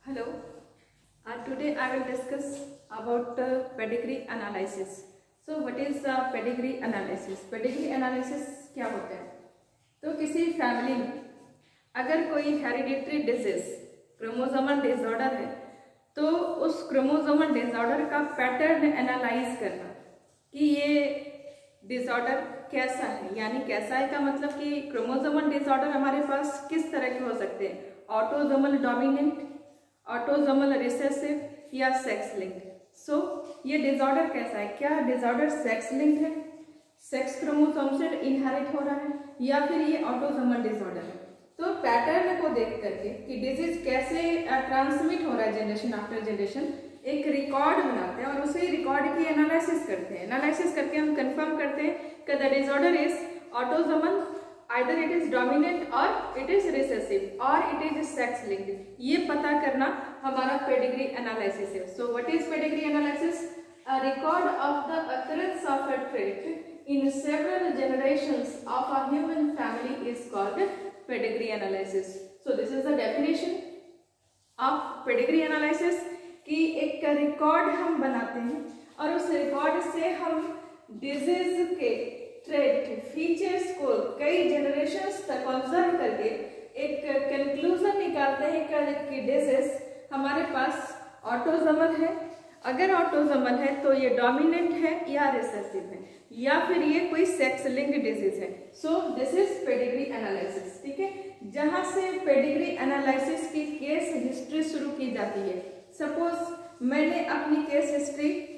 Hello. Today I will discuss about pedigree analysis. So what is pedigree analysis? Pedigree analysis क्या होता है? तो किसी फैमिली में अगर कोई हेरिडिटरी डिजीज क्रोमोसोमल डिसऑर्डर है तो उस क्रोमोसोमल डिसऑर्डर का पैटर्न एनालाइज करना कि ये डिसऑर्डर कैसा है, यानी कैसा है का मतलब कि क्रोमोसोमल डिसऑर्डर हमारे पास किस तरह के हो सकते हैं, ऑटोसोमल डोमिनेंट, ऑटोसोमल रिसेसिव या सेक्स लिंक्ड। सो ये डिसऑर्डर कैसा है, क्या डिसऑर्डर सेक्स लिंक्ड है, सेक्स क्रोमोसोम से इनहेरिट हो रहा है, या फिर ये ऑटोसोमल डिसऑर्डर है। तो पैटर्न को देख करके कि डिजीज कैसे ट्रांसमिट हो रहा है जनरेशन आफ्टर जनरेशन, एक रिकॉर्ड बनाते हैं और उसी रिकॉर्ड की एनालिसिस करते हैं। एनालिसिस करके हम कंफर्म करते हैं कि the disorder is autosomal, either it is dominant or it is recessive or it is sex linked। ये पता करना हमारा पेडिग्री एनालिसिस है। So what is pedigree analysis? A record of the occurrence of a trait in several generations of a human family is called pedigree analysis। So this is the definition of pedigree analysis कि एक record हम बनाते हैं और उस record से हम disease के ट्रेट फीचर्स को कई जनरेशंस तक ऑब्जर्व करके एक कंक्लूजन निकालते हैं कि डिजीज हमारे पास ऑटोसोमल है, अगर ऑटोसोमल है तो ये डोमिनेंट है या रिसेसिव है, या फिर ये कोई सेक्स लिंक डिजीज है। So this is pedigree analysis. ठीक है, जहां से पेडिग्री एनालिसिस की केस हिस्ट्री शुरू की जाती है। सपोज मैंने अपनी केस हिस्ट्री,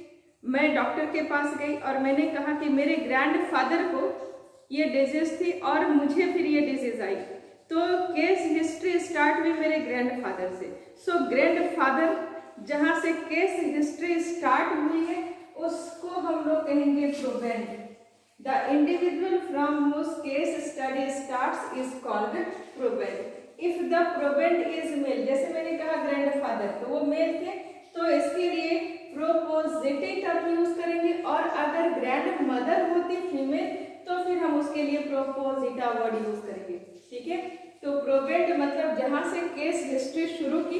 मैं डॉक्टर के पास गई और मैंने कहा कि मेरे ग्रैंडफादर को ये डिजीज थी और मुझे फिर ये डिजीज आई, तो केस हिस्ट्री स्टार्ट हुई मेरे ग्रैंडफादर से। सो ग्रैंडफादर जहां से केस हिस्ट्री स्टार्ट हुई है उसको हम लोग कहेंगे proband. The individual from whom case study starts is called proband. If the proband is male, जैसे मैंने कहा ग्रैंडफादर तो वो मेल थे तो इसके लिए प्रोपोजिटिव टर्म यूज करेंगे, और अगर ग्रैंड मदर होती फीमेल तो फिर हम उसके लिए प्रोपोजिटा वर्ड यूज करेंगे। ठीक है, तो प्रोबेंड मतलब जहां से केस हिस्ट्री शुरू की,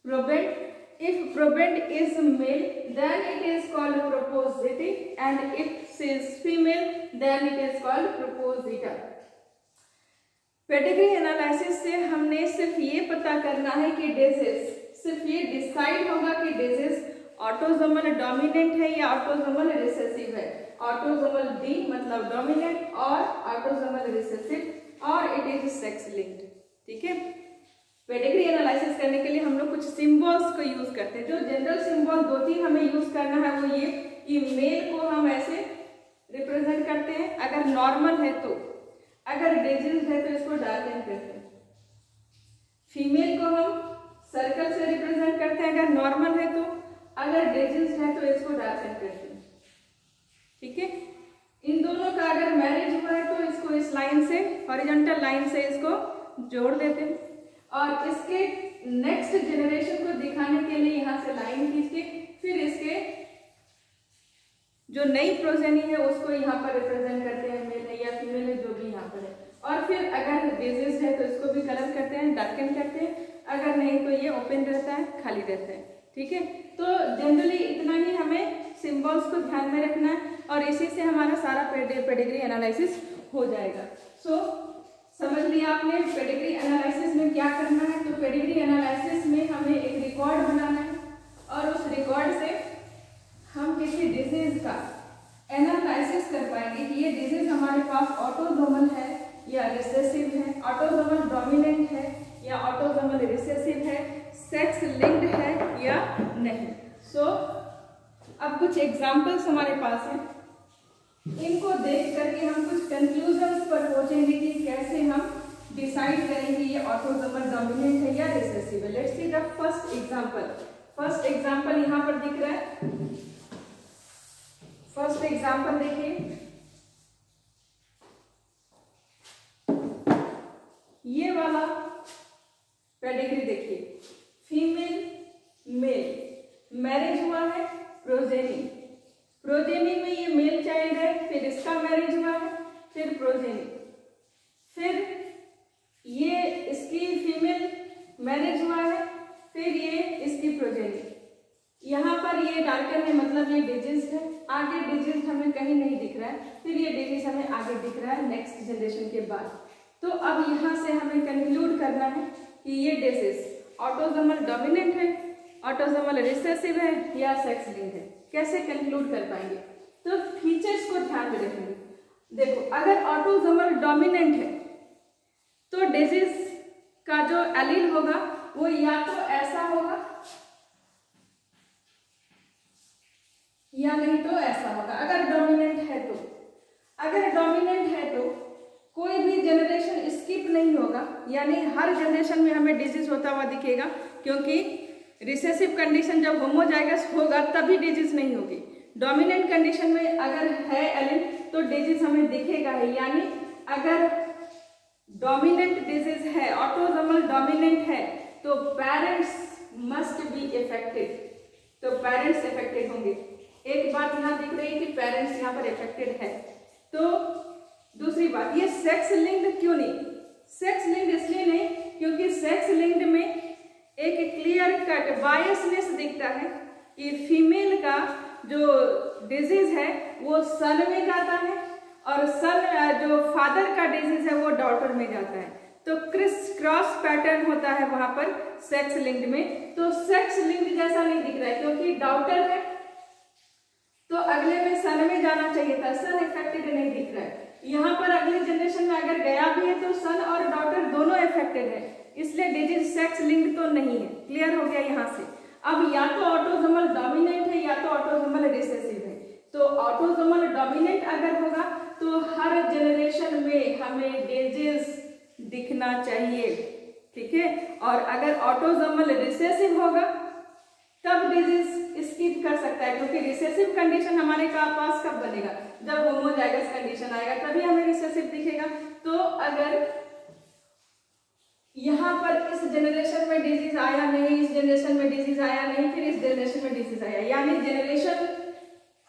proband. If proband is male then it is called propositus, and if is female then it is called proposita. Pedigree analysis से हमने सिर्फ ये पता करना है कि डिजीज, सिर्फ ये डिसाइड होगा कि डिजीज ऑटोसोमल डोमिनेंट है या ऑटोसोमल रिसेसिव है। ऑटोसोमल डी मतलब डोमिनेंट और ऑटोसोमल रिसेसिव, और इट इज सेक्स लिंक्ड। ठीक है, पेडिग्री एनालिसिस करने के लिए हम लोग कुछ सिंबल्स को यूज करते हैं। जो जनरल सिंबल 2-3 हमें यूज करना है वो ये कि मेल को हम ऐसे रिप्रेजेंट करते हैं अगर नॉर्मल है तो, अगर डिजीज है तो इसको डार्कन करते हैं। फीमेल को हम सर्कल से रिप्रेजेंट करते हैं अगर नॉर्मल है तो, अगर डिजीज है तो इसको डार्कन करते हैं। ठीक है, इन दोनों का अगर मैरिज हुआ है तो इसको इस लाइन से, हॉरिजॉन्टल लाइन से इसको जोड़ देते हैं, और इसके नेक्स्ट जनरेशन को दिखाने के लिए यहाँ से लाइन खींच के फिर इसके जो नई प्रोजेनी है उसको यहाँ पर रिप्रेजेंट करते हैं, मेल है या फीमेल है जो भी यहाँ पर है। और फिर अगर डिजीज है तो इसको भी कलर करते हैं, डार्कन करते हैं, अगर नहीं तो ये ओपन रहता है, खाली रहता है। ठीक है, तो जनरली इतना ही हमें सिंबल्स को ध्यान में रखना है और इसी से हमारा सारा पेडिग्री एनालिसिस हो जाएगा। सो समझ लिया आपने पेडिग्री एनालिसिस में क्या करना है। तो पेडिग्री एनालिसिस में हमें एक रिकॉर्ड बनाना है और उस रिकॉर्ड से हम किसी डिजीज का एनालिसिस कर पाएंगे कि ये डिजीज हमारे पास ऑटोसोमल है या रिसेसिव है, ऑटोसोमल डोमिनेंट है या ऑटोसोमल रिसेसिव है, सेक्स लिंक्ड है या नहीं। सो अब कुछ एग्जांपल्स हमारे पास हैं, इनको देख करके हम कुछ कंक्लूजन्स पर पहुंचेंगे कि कैसे हम डिसाइड करेंगे ये ऑटोसोमल डोमिनेंट है या रिसेसिव है। Let's see the first example. First example यहाँ पर दिख रहा है। फर्स्ट एग्जांपल देखिए, ये वाला पेडिग्री देखिए, फीमेल मेल, मैरिज हुआ है, प्रोजेनी, प्रोजेनी में ये मेल चाइल्ड है, फिर इसका मैरिज हुआ है, फिर प्रोजेनी, फिर ये इसकी फीमेल मैरिज हुआ है, फिर ये इसकी प्रोजेनी। यहाँ पर ये डार्कन है, मतलब ये डिजीज है, आगे डिजीज हमें कहीं नहीं दिख रहा है, फिर ये डिजीज हमें आगे दिख रहा है नेक्स्ट जनरेशन के बाद। तो अब यहाँ से हमें कंक्लूड करना है कि ये डिजीज ऑटोसोमल डोमिनेंट है, ऑटोसोमल रिसेसिव है या सेक्स लिंक्ड है। कैसे कंक्लूड कर पाएंगे? तो फीचर्स को ध्यान में रखेंगे। देखो, अगर ऑटोसोमल डोमिनेंट है तो डिजीज का जो एलील होगा वो या तो ऐसा होगा या नहीं तो ऐसा होगा। अगर डोमिनेंट है तो कोई भी जनरेशन स्किप नहीं होगा, यानी हर जनरेशन में हमें डिजीज होता हुआ दिखेगा, क्योंकि रिसेसिव कंडीशन जब होमोजाइगस होगा तभी डिजीज नहीं होगी। डोमिनेंट कंडीशन में अगर है एलील तो डिजीज हमें दिखेगा ही, यानी अगर डोमिनेंट डिजीज है, ऑटोसोमल डोमिनेंट है, तो पेरेंट्स मस्ट बी इफेक्टेड, तो पेरेंट्स इफेक्टेड होंगे। एक बात यहाँ दिख रही है कि पेरेंट्स यहाँ पर इफेक्टेड है। तो दूसरी बात, ये सेक्स लिंक्ड क्यों नहीं? सेक्स लिंक्ड इसलिए नहीं क्योंकि सेक्स लिंक्ड में एक क्लियर कट बायसनेस दिखता है कि फीमेल का जो डिजीज है वो सन में जाता है और सन जो फादर का डिजीज है वो डॉटर में जाता है। तो क्रिस क्रॉस पैटर्न होता है वहां पर सेक्स लिंक्ड में। तो सेक्स लिंक्ड जैसा नहीं दिख रहा है, क्योंकि डॉटर है तो अगले में सन में जाना चाहिए था, सन इफेक्टेड नहीं दिख रहा है। यहाँ पर अगले जनरेशन में अगर गया भी है तो सन और डॉटर दोनों इफेक्टेड है, इसलिए डिजीज सेक्स लिंक्ड तो नहीं है। क्लियर हो गया यहाँ से? अब या तो ऑटोसोमल डोमिनेंट है या तो ऑटोसोमल रिसेसिव है। तो ऑटोसोमल डोमिनेंट अगर होगा तो हर जनरेशन में हमें डिजीज दिखना चाहिए, ठीक है। और अगर ऑटोसोमल रिसेसिव होगा तब डिजीज स्किप कर सकता है, क्योंकि रिसेसिव कंडीशन हमारे पास कब बनेगा? जब होमोजाइगस कंडीशन आएगा तभी हमें रिसेसिव दिखेगा। तो अगर यहाँ पर इस जनरेशन में डिजीज आया नहीं, इस जनरेशन में डिजीज आया नहीं, फिर इस जनरेशन में डिजीज आया, यानी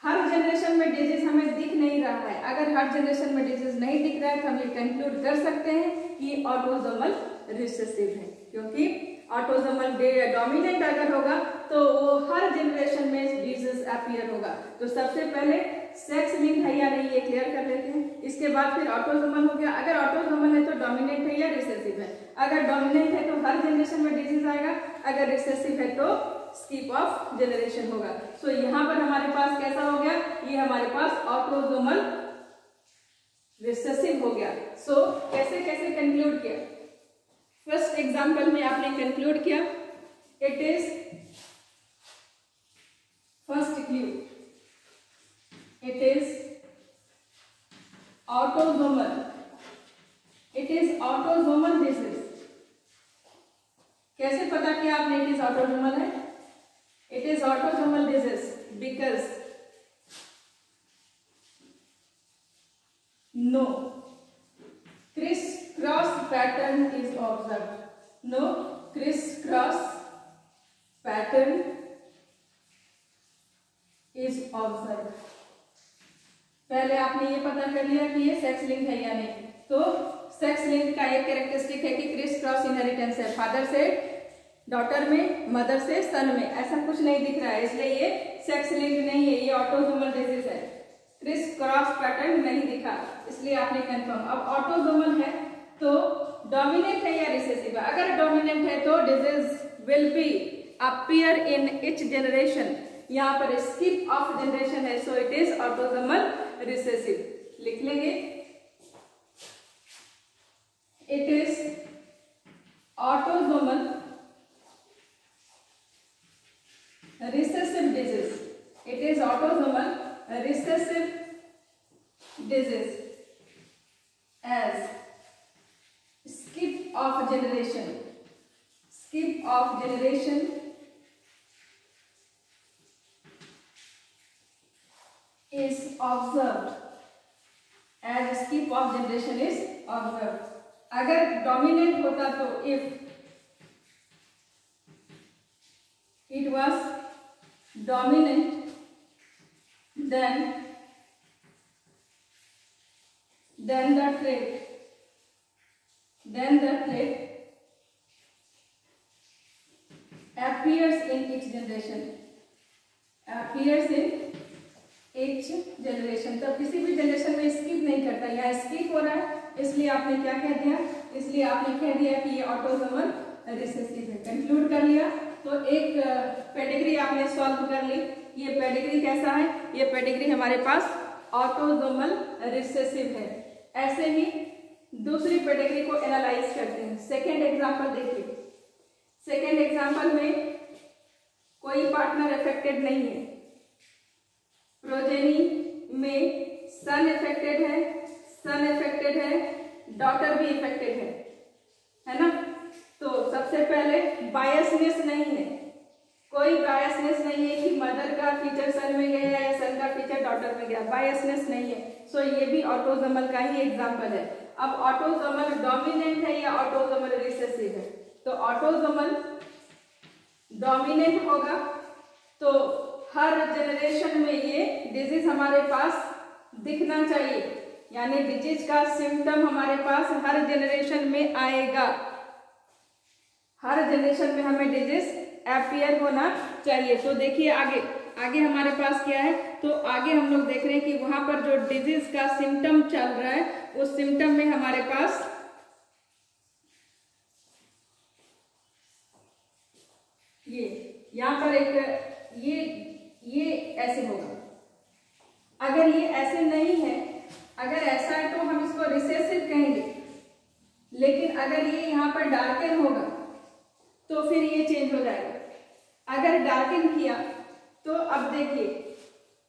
हर जनरेशन में डिजीज हमें दिख नहीं रहा है। अगर हर जनरेशन में डिजीज नहीं दिख रहा है तो हम ये कंक्लूड कर सकते हैं कि ऑटोसोमल रिसेसिव है, क्योंकि ऑटोसोमल डोमिनेंट अगर होगा तो वो हर जनरेशन में डिजीज अपीयर होगा। तो सबसे पहले सेक्स लिंक है या नहीं ये क्लियर कर लेते हैं, इसके बाद फिर ऑटोसोमल हो गया। अगर ऑटोसोमल है तो डोमिनेंट है या रिसेसिव है। अगर डोमिनेंट है तो हर जनरेशन में डिजीज आएगा, अगर रिसेसिव है तो स्किप ऑफ जनरेशन होगा। सो यहाँ पर हमारे पास कैसा हो गया? ये हमारे पास ऑटोसोमल रिसेसिव हो गया। सो कैसे कैसे कंक्लूड किया? फर्स्ट एग्जांपल में आपने कंक्लूड किया, it is first clue, it is autosomal, it is autosomal disease. कैसे पता किया आपने इट इज ऑटोसोमल है? It is autosomal disease because no criss-cross pattern is observed. No criss-cross pattern is observed. पहले आपने ये पता कर लिया कि ये सेक्स लिंक है या नहीं। तो सेक्स लिंक का एक कैरेक्टरिस्टिक है कि क्रिस क्रॉस इनहेरिटेंस है, फादर से डॉटर में, मदर से सन में, ऐसा कुछ नहीं दिख रहा है, इसलिए ये सेक्स लिंक नहीं है, ये ऑटोसोमल डिजीज है। क्रिस क्रॉस पैटर्न नहीं दिखा, इसलिए आपने कंफर्म। अब ऑटोसोमल है तो डोमिनेंट है या रिसेसिव है? अगर डोमिनेंट है तो disease will be appear in each generation, यहाँ पर स्किप ऑफ जनरेशन है, so it is autosomal recessive. लिख लेंगे, it is autosomal recessive disease, it is autosomal recessive disease as skip of generation, skip of generation is observed, as skip of generation is observed. अगर dominant होता तो if it was dominant then the trait generation appears in each generation. तो किसी भी generation में skip नहीं करता, यहाँ स्किप हो रहा है इसलिए आपने क्या कह दिया, इसलिए आपने कह दिया कि ये ऑटोसोमल रिसेसिव है। कंक्लूड कर लिया। तो एक पेडिग्री आपने सॉल्व कर ली। ये पेडिग्री कैसा है, ये पेडिग्री हमारे पास ऑटोसोमल रिसेसिव है। ऐसे ही दूसरी पेडिग्री को एनालाइज करते हैं। सेकेंड एग्जांपल देखिए। सेकेंड एग्जांपल में कोई पार्टनर अफेक्टेड नहीं है, प्रोजेनी में सन अफेक्टेड है, सन अफेक्टेड है, डॉटर भी अफेक्टेड है ना। तो सबसे पहले बायसनेस नहीं है, कोई बायसनेस नहीं है कि मदर का फीचर सन में गया या सन का फीचर डॉटर में गया, बायसनेस नहीं है। सो ये भी ऑटोसोमल का ही एग्जांपल है। अब ऑटोसोमल डोमिनेंट है या ऑटोसोमल रिसेसिव है, तो ऑटोसोमल डोमिनेंट होगा तो हर जनरेशन में ये डिजीज हमारे पास दिखना चाहिए, यानी डिजीज का सिम्टम हमारे पास हर जनरेशन में आएगा। हर जनरेशन में हमें डिजीज अपीयर होना चाहिए। तो देखिए आगे आगे हमारे पास क्या है, तो आगे हम लोग देख रहे हैं कि वहां पर जो डिजीज का सिम्टम चल रहा है उस सिम्टम में हमारे पास ये यहाँ पर एक ये ऐसे होगा। अगर ये ऐसे नहीं है, अगर ऐसा है तो हम इसको रिसेसिव कहेंगे, लेकिन अगर ये यहाँ पर डार्कन होगा तो फिर ये चेंज हो जाएगा। अगर डार्कन किया तो अब देखिए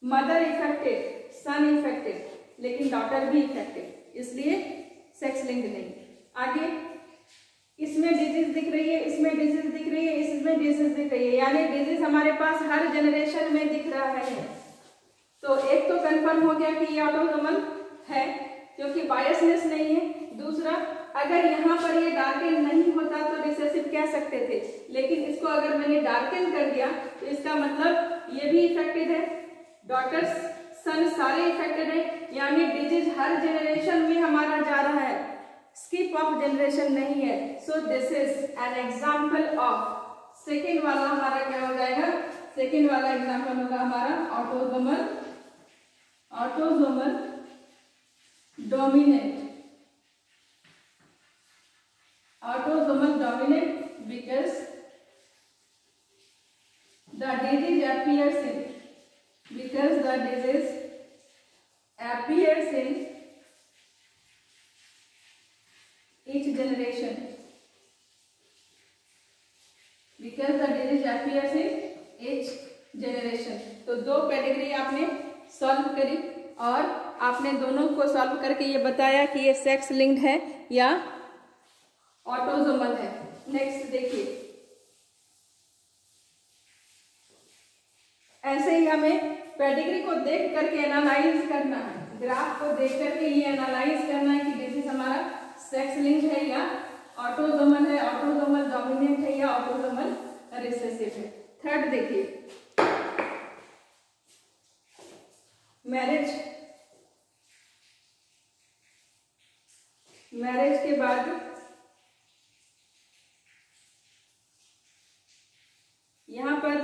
मदर इफेक्टेड, सन इफेक्टेड, लेकिन डॉटर भी इफेक्टेड, इसलिए सेक्स लिंक नहीं। आगे इसमें डिजीज दिख रही है, इसमें डिजीज दिख रही है, इसमें डिजीज दिख रही है, यानी डिजीज हमारे पास हर जनरेशन में दिख रहा है। तो एक तो कंफर्म हो गया कि ये ऑटोसोमल है क्योंकि बायसनेस नहीं है। दूसरा, अगर यहाँ पर ये डार्कन नहीं होता तो रिसेसिव कह सकते थे, लेकिन इसको अगर मैंने डार्कन कर दिया तो इसका मतलब ये भी इफेक्टेड है, डॉटर्स सन सारे इफेक्टेड है, यानी डिजीज हर जनरेशन में हमारा जा रहा है, स्किप ऑफ जनरेशन नहीं है। So this is an example of, second वाला हमारा क्या हो जाएगा, सेकेंड वाला एग्जाम्पल होगा हमारा autosomal dominant, autosomal dominant because the disease appears in each generation, because the disease appears in each generation। तो दो कैटेगरी आपने सॉल्व करी और आपने दोनों को सॉल्व करके ये बताया कि ये सेक्स लिंक्ड है या ऑटोसोमल है। नेक्स्ट देखिए, ऐसे ही हमें पेडिग्री को देख करके एनालाइज करना है, ग्राफ को देख करके ये एनालाइज करना है कि डिजीज हमारा सेक्स लिंक है या ऑटोसोमल है, ऑटोसोमल डोमिनेंट है या ऑटोसोमल रिसेसिव है। थर्ड देखिए, मैरिज के बाद यहाँ पर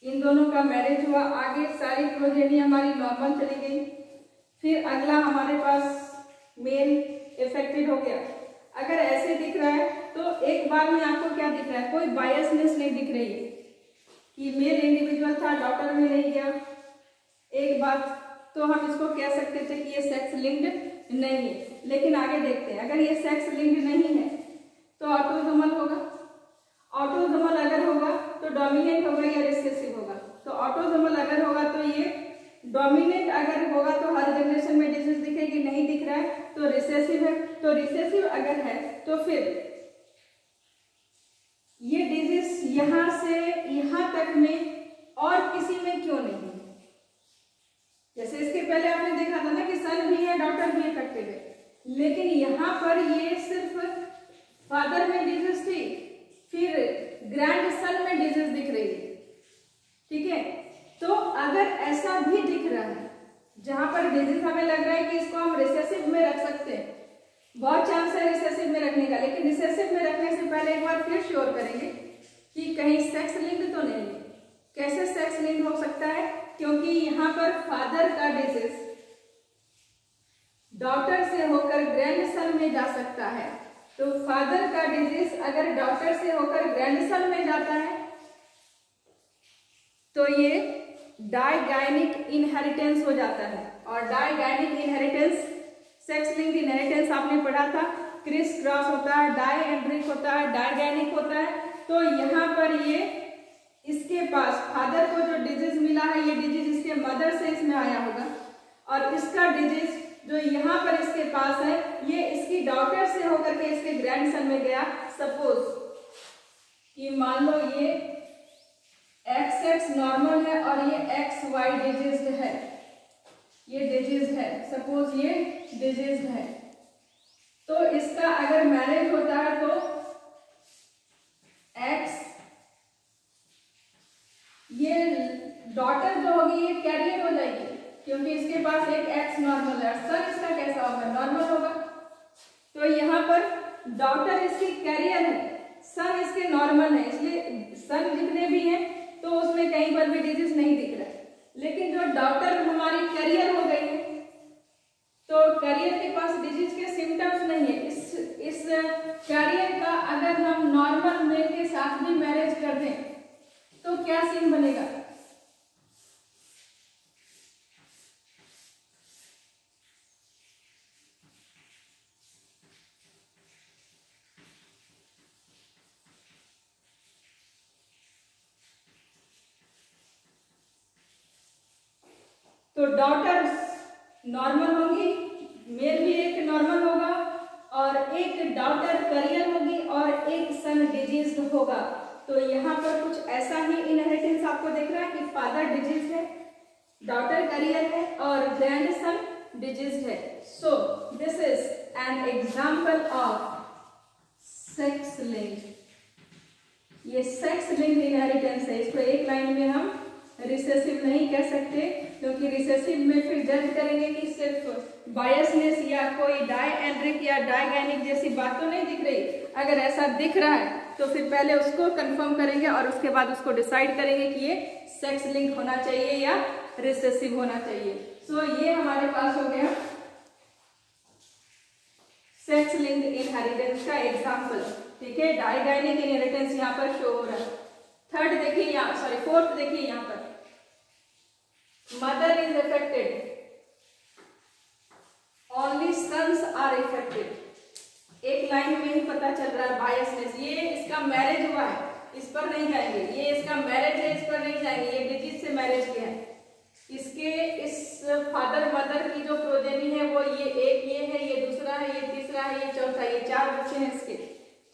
इन दोनों का मैरिज हुआ, आगे सारी प्रोजेनी हमारी नॉर्मल चली गई, फिर अगला हमारे पास मेल इफेक्टेड हो गया। अगर ऐसे दिख रहा है तो एक बार में आपको क्या दिख रहा है, कोई बायसनेस नहीं दिख रही है कि मेल इंडिविजुअल था डॉटर में नहीं गया, एक बात तो हम इसको कह सकते थे कि ये सेक्स लिंक्ड नहीं है। लेकिन आगे देखते हैं, अगर ये सेक्स लिंक्ड नहीं है तो ऑटोसोमल होगा, ऑटोसोमल अगर होगा तो डोमिनेंट होगा या रिसेसिव होगा। तो ऑटोसोमल अगर होगा तो ये डोमिनेंट, अगर होगा तो हर जनरेशन में डिजीज दिखेगी, नहीं दिख रहा है तो रिसेसिव है। तो रिसेसिव अगर है तो फिर ये डिजीज यहां से यहां तक में और किसी में क्यों नहीं है। जैसे इसके पहले आपने देखा था ना कि सन भी है डॉटर भी इफेक्टेड है, लेकिन यहां पर ये सिर्फ फादर में डिजीज थी, फिर ग्रैंड सन में डिजीज दिख रही है, ठीक है। तो अगर ऐसा भी दिख रहा है जहां पर डिजीज हमें लग रहा है कि इसको हम रिसेसिव में रख सकते हैं, बहुत चांस है रिसेसिव में रखने का, लेकिन रिसेसिव में रखने से पहले एक बार फिर श्योर करेंगे कि कहीं सेक्स लिंक्ड तो नहीं है। कैसे सेक्स लिंक्ड हो सकता है? क्योंकि यहाँ पर फादर का डिजीज डॉटर से होकर ग्रैंडसन में जा सकता है। तो फादर का डिजीज अगर डॉटर से होकर ग्रैंडसन में जाता है तो ये डाइगैनिक इनहेरिटेंस हो जाता है। और डाइगैनिक इनहेरिटेंस, सेक्स लिंक्ड इनहेरिटेंस आपने पढ़ा था, क्रिस क्रॉस होता है, डाइएंड्रिक होता है, डाइगैनिक होता है। तो यहाँ पर ये इसके पास फादर को जो डिजीज मिला है, ये डिजीज इसके मदर से इसमें आया होगा, और इसका डिजीज जो यहाँ पर इसके पास है ये इसकी डॉटर से होकर के इसके ग्रैंडसन में गया। सपोज कि मान लो ये XX नॉर्मल है और ये XY डिजीज्ड है, ये डिजीज है, सपोज ये डिजीज है। तो इसका अगर मैरिज होता है तो X, ये डॉटर जो होगी ये कैरियर हो जाएगी क्योंकि इसके पास एक X नॉर्मल है। सन इसका कैसा होगा? नॉर्मल होगा। तो यहाँ पर डॉटर इसकी कैरियर है, सन इसके नॉर्मल है, इसलिए सन जितने भी हैं तो उसमें कहीं पर भी डिजीज नहीं दिख रहा है। लेकिन जो डॉटर हमारी कैरियर हो गई है तो कैरियर के पास डिजीज के सिम्टम्स नहीं है। इस कैरियर का अगर हम नॉर्मल मेल के साथ भी मैरिज कर दें तो क्या सीन बनेगा? तो डॉटर नॉर्मल होगी, मेल भी एक नॉर्मल होगा, और एक डॉटर करियर होगी और एक सन डिजीज्ड होगा। तो यहाँ पर कुछ ऐसा ही इनहेरिटेंस आपको दिख रहा है कि फादर डिजीज्ड है, डॉटर करियर है और ग्रैंड सन डिजीज्ड है। So this is an example of sex linked. ये सेक्स लिंक्ड इनहेरिटेंस है। इसको एक लाइन में हम रिसेसिव नहीं कह सकते क्योंकि रिसेसिव में फिर जज करेंगे कि सिर्फ बायसनेस या कोई डाइएंड्रिक या डाइगैनिक जैसी बात तो नहीं दिख रही। अगर ऐसा दिख रहा है तो फिर पहले उसको कंफर्म करेंगे और उसके बाद उसको डिसाइड करेंगे कि ये सेक्स लिंक होना चाहिए या रिसेसिव होना चाहिए। सो ये हमारे पास हो गया सेक्स लिंक्ड इनहेरिटेंस का एग्जाम्पल। ठीक है, डाइगैनिक इनहेरिटेंस यहाँ पर शो हो रहा है। थर्ड देखिए यहाँ, सॉरी फोर्थ देखिए यहाँ पर, mother is affected, only sons are affected. एक लाइन में ही पता चल रहा है बायसनेस। ये इसका मैरिज हुआ है, इस पर नहीं जाएंगे, ये इसका मैरिज है, इस पर नहीं जाएंगे, ये डिजीज से मैरिज किया है। इसके इस फादर मदर की जो प्रोजेनी है वो ये एक ये है, ये दूसरा है, ये तीसरा है, ये चौथा, ये 4 बच्चे हैं इसके।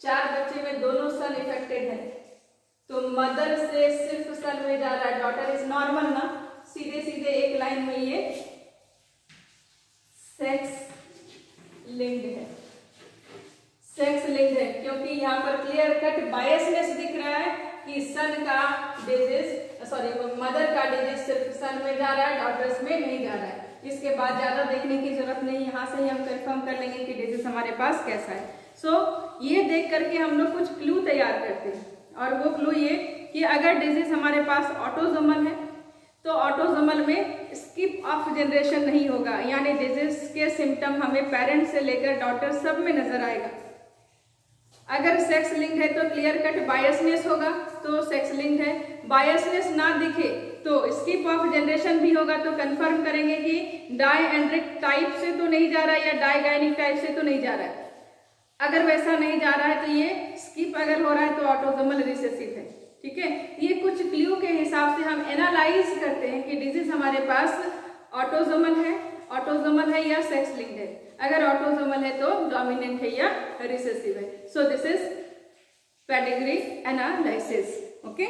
4 बच्चे में दोनों सन इफेक्टेड है। तो मदर से सिर्फ सन में जा रहा है, डॉटर इज नॉर्मल ना, सीधे सीधे एक लाइन में ये सेक्स लिंक्ड है, सेक्स लिंक्ड है क्योंकि यहाँ पर क्लियर कट बायसनेस दिख रहा है कि सन का डिजीज, सॉरी मदर का डिजीज सिर्फ सन में जा रहा है, डॉटर्स में नहीं जा रहा है। इसके बाद ज्यादा देखने की जरूरत नहीं, यहाँ से ही हम कंफर्म कर लेंगे कि डिजीज हमारे पास कैसा है। सो ये देख करके हम लोग कुछ क्लू तैयार करते हैं, और वो क्लू ये कि अगर डिजीज हमारे पास ऑटोसोमल है तो ऑटोसोमल में स्किप ऑफ जनरेशन नहीं होगा, यानी डिजीज के सिम्टम हमें पेरेंट्स से लेकर डॉटर सब में नजर आएगा। अगर सेक्स लिंक है तो क्लियर कट बायसनेस होगा, तो सेक्स लिंक है। बायसनेस ना दिखे तो स्किप ऑफ जनरेशन भी होगा, तो कंफर्म करेंगे कि डाइएंड्रिक टाइप से तो नहीं जा रहा है या डाइगैनिक टाइप से तो नहीं जा रहा है। अगर वैसा नहीं जा रहा है तो ये स्किप अगर हो रहा है तो ऑटोसोमल रिसेसिव है। ठीक है, ये कुछ क्लू के हिसाब से हम एनालाइज करते हैं कि डिजीज हमारे पास ऑटोसोमल है या सेक्स लिंक्ड है। अगर ऑटोसोमल है तो डोमिनेंट है या रिसेसिव है। So this is pedigree analysis. Okay.